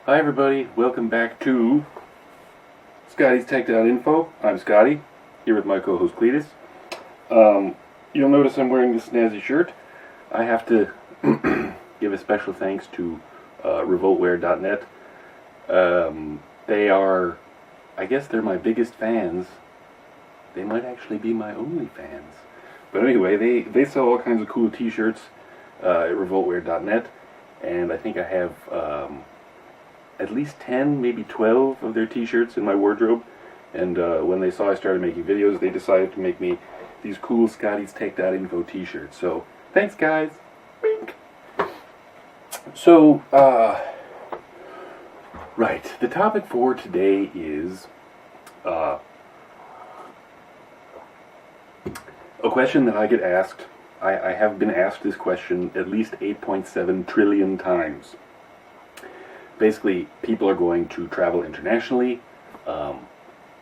Hi everybody, welcome back to ScottiesTech.Info. I'm Scotty, here with my co-host Cletus. You'll notice I'm wearing this snazzy shirt. I have to give a special thanks to revoltwear.net. They are, I guess they're my biggest fans. They might actually be my only fans. But anyway, they sell all kinds of cool t-shirts at revoltwear.net, and I think I have at least 10, maybe 12 of their t-shirts in my wardrobe. And when they saw I started making videos, they decided to make me these cool ScottiesTech.Info t-shirts. So, thanks guys! Wink. So, right, the topic for today is a question that I get asked. I have been asked this question at least 8.7 trillion times. Basically, people are going to travel internationally,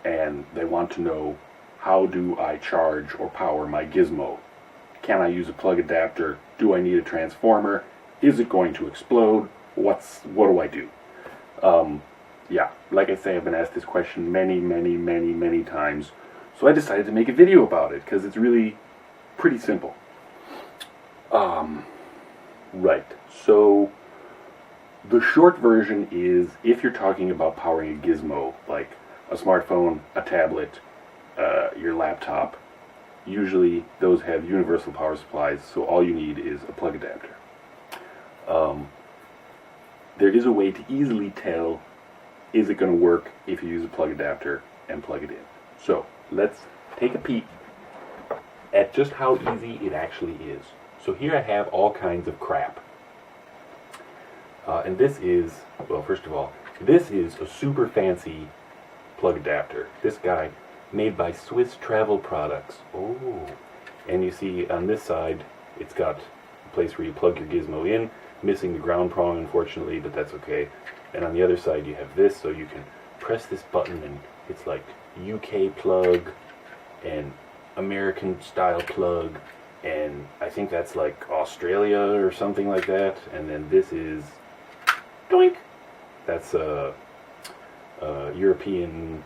and they want to know, how do I charge or power my gizmo? Can I use a plug adapter? Do I need a transformer? Is it going to explode? What do I do? Yeah, like I say, I've been asked this question many times, so I decided to make a video about it, because it's really pretty simple. Right, so the short version is, if you're talking about powering a gizmo, like a smartphone, a tablet, your laptop, usually those have universal power supplies, so all you need is a plug adapter. There is a way to easily tell, is it going to work if you use a plug adapter and plug it in. So, let's take a peek at just how easy it actually is. So here I have all kinds of crap. And this is, well, first of all, this is a super fancy plug adapter. This guy, made by Swiss Travel Products. Oh. And you see on this side, it's got a place where you plug your gizmo in, missing the ground prong, unfortunately, but that's okay. And on the other side, you have this, so you can press this button, and it's like UK plug, and American style plug, and I think that's like Australia or something like that. And then this is doink. That's a European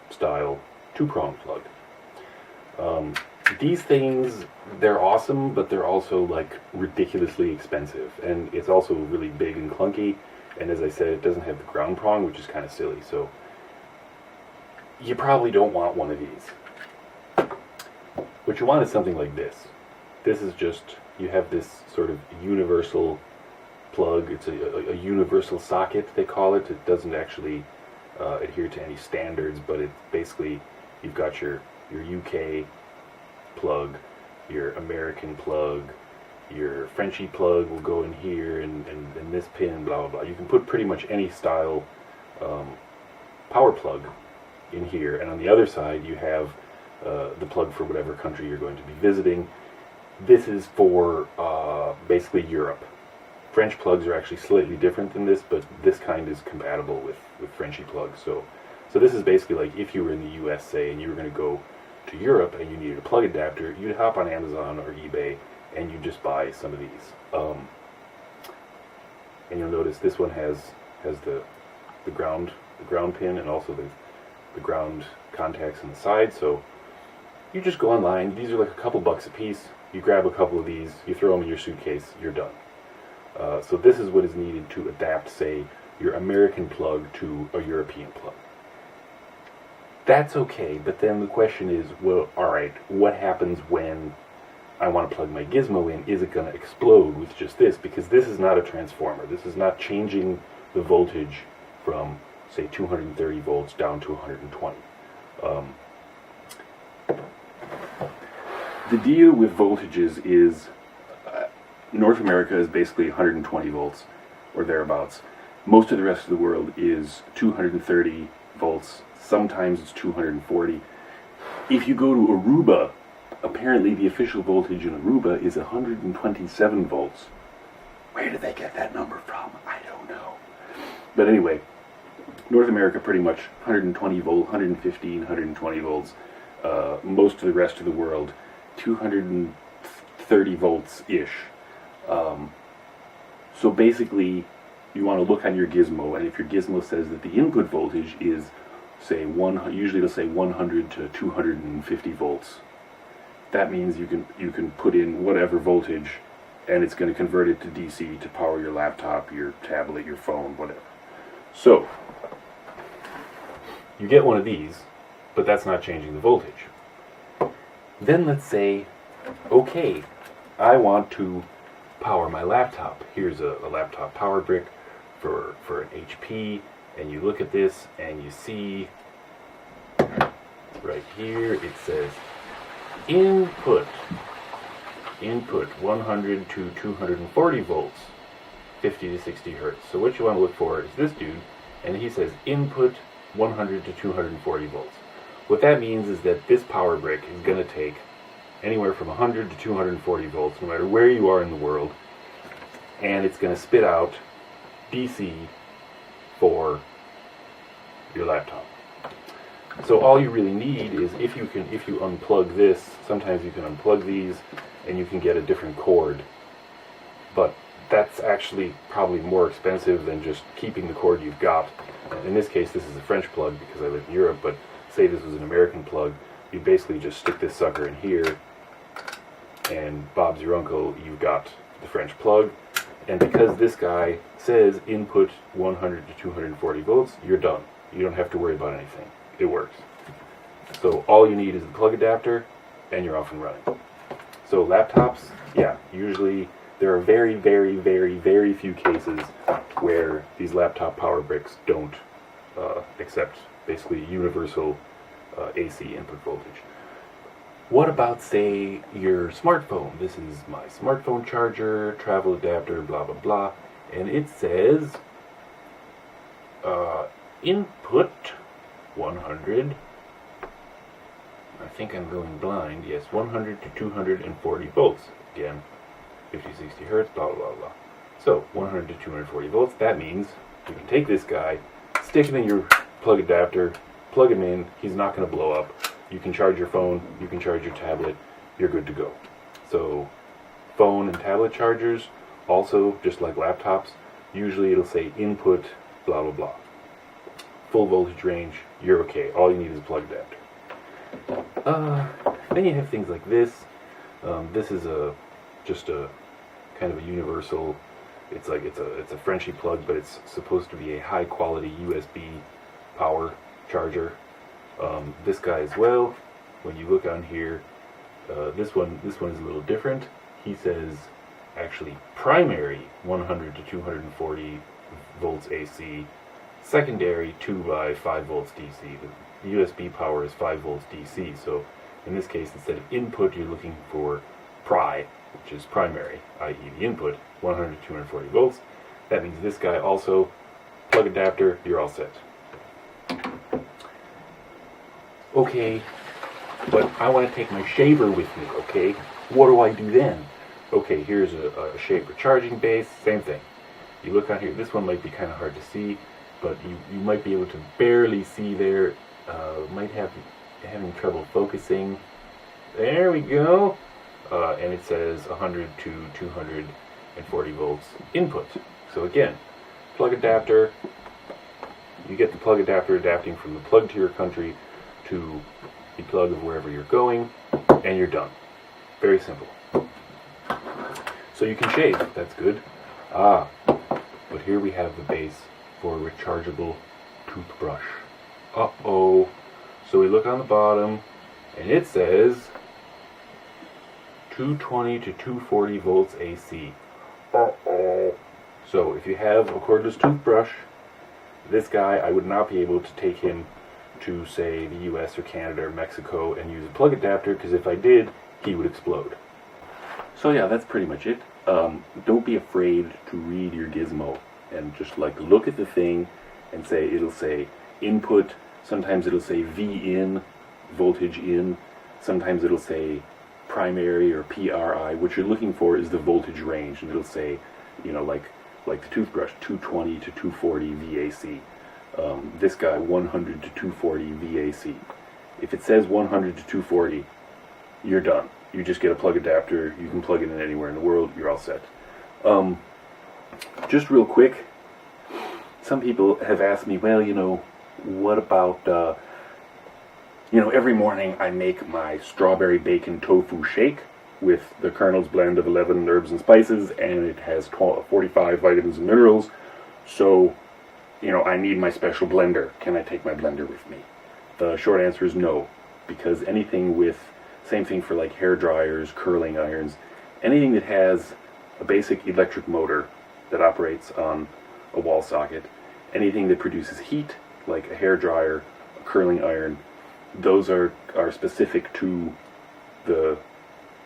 style two-prong plug. These things, they're awesome, but they're also like ridiculously expensive, and it's also really big and clunky. And as I said, it doesn't have the ground prong, which is kind of silly. So you probably don't want one of these. What you want is something like this. This is just, you have this sort of universal plug. It's a universal socket, they call it. It doesn't actually adhere to any standards, but it's basically, you've got your UK plug, your American plug, your Frenchy plug will go in here, and this pin, blah blah blah. You can put pretty much any style power plug in here, and on the other side you have the plug for whatever country you're going to be visiting. This is for basically Europe. French plugs are actually slightly different than this, but this kind is compatible with Frenchy plugs. So this is basically like if you were in the US, say, and you were going to go to Europe and you needed a plug adapter, you'd hop on Amazon or eBay and you just buy some of these. And you'll notice this one has the ground pin, and also the ground contacts on the side. So you just go online. These are like a couple bucks a piece. You grab a couple of these, you throw them in your suitcase, you're done. So this is what is needed to adapt, say, your American plug to a European plug. That's okay, but then the question is, well, alright, what happens when I want to plug my gizmo in? Is it going to explode with just this? Because this is not a transformer. This is not changing the voltage from, say, 230 volts down to 120. The deal with voltages is, North America is basically 120 volts, or thereabouts. Most of the rest of the world is 230 volts. Sometimes it's 240. If you go to Aruba, apparently the official voltage in Aruba is 127 volts. Where did they get that number from? I don't know. But anyway, North America pretty much 120 volt, 115, 120 volts. Most of the rest of the world, 230 volts-ish. So basically, you want to look on your gizmo, and if your gizmo says that the input voltage is, say, usually it'll say 100 to 250 volts, that means you can put in whatever voltage, and it's going to convert it to DC to power your laptop, your tablet, your phone, whatever. So, you get one of these, but that's not changing the voltage. Then let's say, okay, I want to power my laptop. Here's a laptop power brick for an HP, and you look at this and you see right here it says input 100 to 240 volts, 50 to 60 hertz. So what you want to look for is this dude, and he says input 100 to 240 volts. What that means is that this power brick is going to take anywhere from 100 to 240 volts, no matter where you are in the world, and it's going to spit out DC for your laptop. So all you really need is if you unplug this, sometimes you can unplug these and you can get a different cord, but that's actually probably more expensive than just keeping the cord you've got. In this case, this is a French plug because I live in Europe, but say this was an American plug, you basically just stick this sucker in here, and Bob's your uncle, you've got the French plug. And because this guy says input 100 to 240 volts, you're done. You don't have to worry about anything. It works. So all you need is the plug adapter, and you're off and running. So laptops, yeah, usually there are very, very, very, very few cases where these laptop power bricks don't accept basically universal AC input voltage. What about, say, your smartphone? This is my smartphone charger, travel adapter, blah, blah, blah. And it says input 100. I think I'm going blind. Yes, 100 to 240 volts. Again, 50, 60 hertz, blah, blah, blah, blah. So, 100 to 240 volts. That means you can take this guy, stick him in your plug adapter, plug him in. He's not going to blow up. You can charge your phone, you can charge your tablet, you're good to go. So, phone and tablet chargers, also, just like laptops, usually it'll say input, blah, blah, blah. Full voltage range, you're okay. All you need is a plug adapter. Then you have things like this. This is just a kind of a universal. It's a Frenchy plug, but it's supposed to be a high quality USB power charger. This guy as well. When you look on here, this one is a little different. He says actually primary 100 to 240 volts AC, secondary 2 by 5 volts DC. The USB power is 5 volts DC. So in this case, instead of input, you're looking for pri, which is primary, i.e. the input, 100 to 240 volts. That means this guy also, plug adapter, you're all set. Okay, but I want to take my shaver with me, okay? What do I do then? Okay, here's a shaver charging base, same thing. You look on here, this one might be kind of hard to see, but you might be able to barely see there. Might have having trouble focusing. There we go. And it says 100 to 240 volts input. So again, plug adapter. You get the plug adapter adapting from the plug to your country to the plug of wherever you're going, and you're done. Very simple. So you can shave, that's good. But here we have the base for a rechargeable toothbrush. Uh-oh. So we look on the bottom, and it says 220 to 240 volts AC. Uh-oh. So if you have a cordless toothbrush, this guy, I would not be able to take him to, say, the US or Canada or Mexico and use a plug adapter, because if I did, he would explode. So yeah, that's pretty much it. Don't be afraid to read your gizmo and just like look at the thing and say, it'll say input, sometimes it'll say V in, voltage in, sometimes it'll say primary or PRI. What you're looking for is the voltage range, and it'll say, you know, like the toothbrush, 220 to 240 VAC. This guy, 100 to 240 VAC. If it says 100 to 240, you're done. You just get a plug adapter, you can plug it in anywhere in the world, you're all set. Just real quick, some people have asked me, well, what about, every morning I make my strawberry bacon tofu shake with the Colonel's blend of 11 herbs and spices, and it has 45 vitamins and minerals, so, I need my special blender. Can I take my blender with me? The short answer is no, because anything with, same thing for like hair dryers, curling irons, anything that has a basic electric motor that operates on a wall socket, anything that produces heat, like a hair dryer, a curling iron, those are specific to the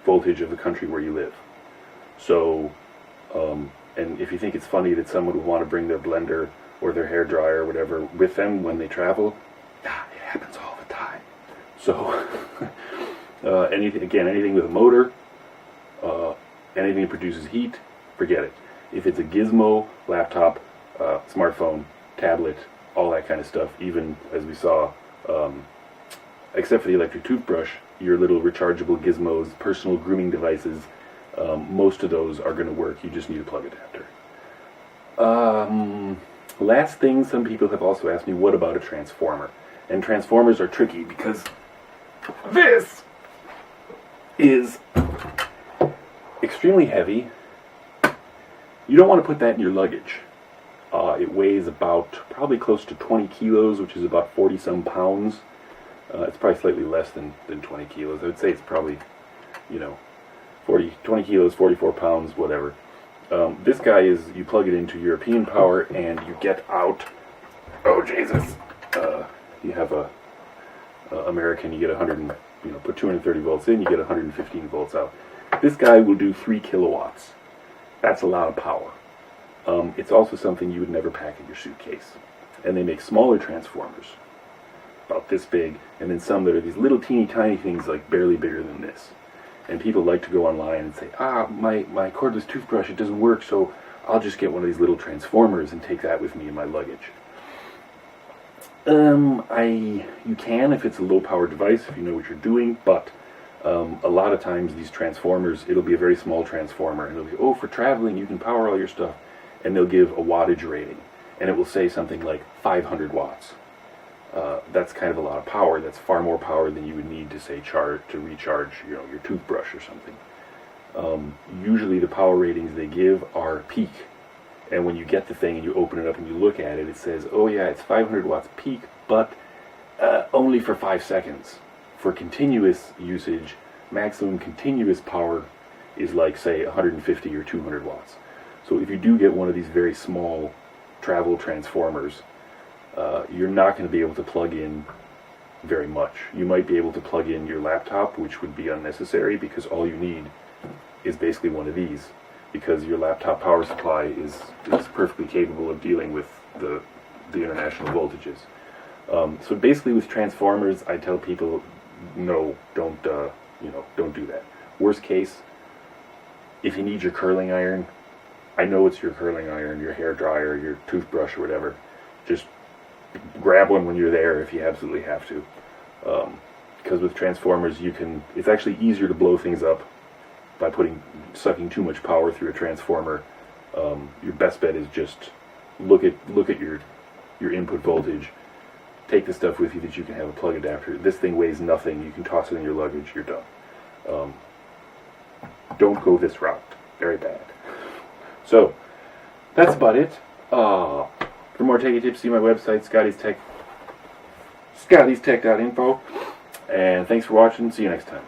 voltage of the country where you live. So, and if you think it's funny that someone would want to bring their blender or their hair dryer or whatever with them when they travel, it happens all the time. So, anything with a motor, anything that produces heat, forget it. If it's a gizmo, laptop, smartphone, tablet, all that kind of stuff, even as we saw, except for the electric toothbrush, your little rechargeable gizmos, personal grooming devices, most of those are going to work. You just need a plug adapter. Last thing, some people have also asked me, what about a transformer? And transformers are tricky because this is extremely heavy. You don't want to put that in your luggage. It weighs about probably close to 20 kilos, which is about 40 some pounds. It's probably slightly less than 20 kilos. I would say it's probably, 20 kilos, 44 pounds, whatever. This guy is, you plug it into European power and you get out, oh Jesus, you have a American, you get 100, put 230 volts in, you get 115 volts out. This guy will do 3 kilowatts. That's a lot of power. It's also something you would never pack in your suitcase. And they make smaller transformers, about this big, and then some that are these little teeny tiny things like barely bigger than this. And people like to go online and say, my cordless toothbrush, it doesn't work, so I'll just get one of these little transformers and take that with me in my luggage. You can if it's a low power device, if you know what you're doing, but a lot of times these transformers, it'll be a very small transformer, and it'll be, for traveling you can power all your stuff, and they'll give a wattage rating, and it will say something like 500 watts. That's kind of a lot of power. That's far more power than you would need to say to recharge, your toothbrush or something. Usually the power ratings they give are peak, and when you get the thing and you open it up and you look at it, it says, oh yeah, it's 500 watts peak, but only for 5 seconds. For continuous usage, maximum continuous power is like, say, 150 or 200 watts. So if you do get one of these very small travel transformers, you're not going to be able to plug in very much. You might be able to plug in your laptop, which would be unnecessary because all you need is basically one of these, because your laptop power supply is perfectly capable of dealing with the international voltages. So basically with transformers, I tell people, no, don't do that. Worst case, if you need your curling iron, I know it's your curling iron, your hair dryer, your toothbrush or whatever, just grab one when you're there if you absolutely have to. Because with transformers, it's actually easier to blow things up by sucking too much power through a transformer. Your best bet is just look at your input voltage, take the stuff with you that you can have a plug adapter. This thing weighs nothing. You can toss it in your luggage. You're done. Don't go this route. Very bad. So, that's about it. For more techie tips, see my website, ScottiesTech.Info. And thanks for watching. See you next time.